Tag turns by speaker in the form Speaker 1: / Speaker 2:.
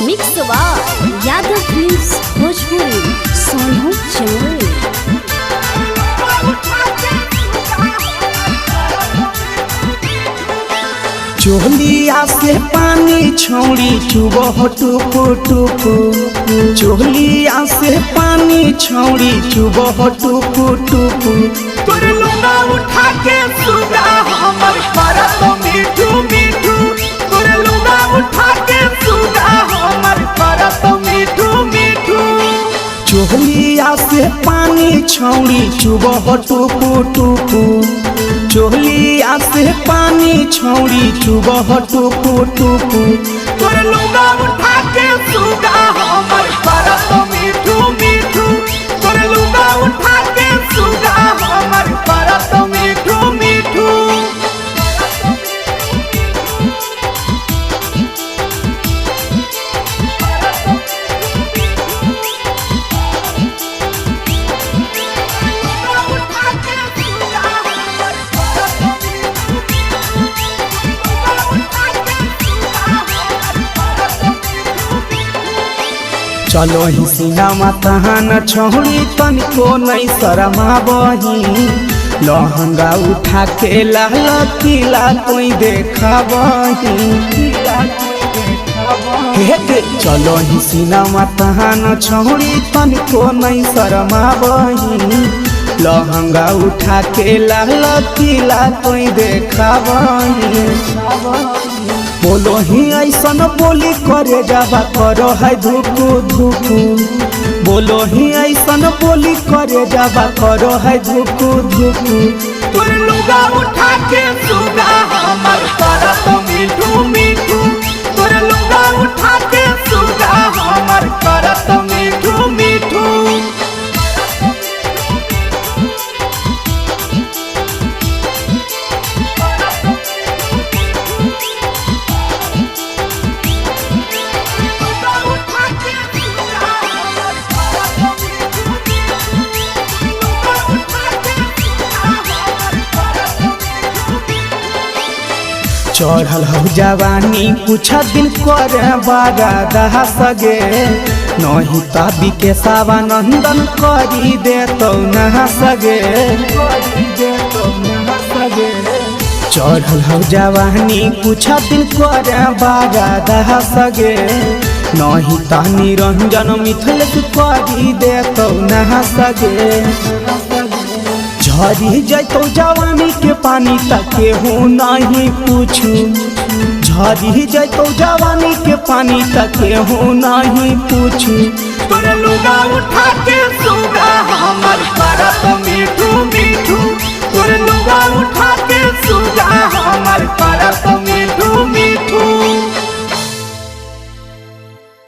Speaker 1: मिक्सवा Yadav films Bhojpuri Sonu Chamoli.
Speaker 2: चोलिया से पानी छौड़ी चुबह टुपु टुपु, चोलिया से पानी छौड़ी चुबह टुपु टुपु। तोरे लुंगा उठा के सुगा हमर परत मीठू मीठू, तोरे लुंगा उठा के सुगा हमर परत मीठू मीठू। चोलिया से पानी छौड़ी चुबह टुपु टुपु, चोलिया से पानी छौड़ी चुबह टुपु टुपु। तोरे लुंगा उठा के सुगा हमर परत मीठू मीठू, तोरे लुंगा उठा के सुगा हमर परत मीठू मीठू। चलो ही सिनेमा तहान छौड़ी तनिको नहीं शरमा बही, लहंगा उठा के लाल किला कोई देखा बही। चलो ही सिनेमा तहान छौड़ी तनिको नहीं शरमा बही, लहंगा उठा के लाल किला कोई देखा बही। बोलो ही ऐसन बोली करे जाबा करो है धुकु धुकु, बोलो ही ऐसन बोली करे जाबा करो है धुकु धुकु। तोरे लुंगा उठा के सुगा हमर परत मीठू मीठू, तोरे लुंगा उठा के सुगा हमर परत मीठू मीठू। चढ़ल हो जवानी कुछ दिन कर बारा दहा सगे, नहीं तभी के सावा नंदन करी दे तो नहा सगे। चढ़ल हो जवानी कुछ दिन कर बारा दहा सगे, नहीं ता निरंजन मिथिल करी दे तो नहा सगे। झरी जैतो जवानी के पानी तके हूँ नहीं पूछू, झरी जैतो जवानी के पानी तके हूँ नहीं पूछू। तोरे लुंगा उठा के सुगा हमर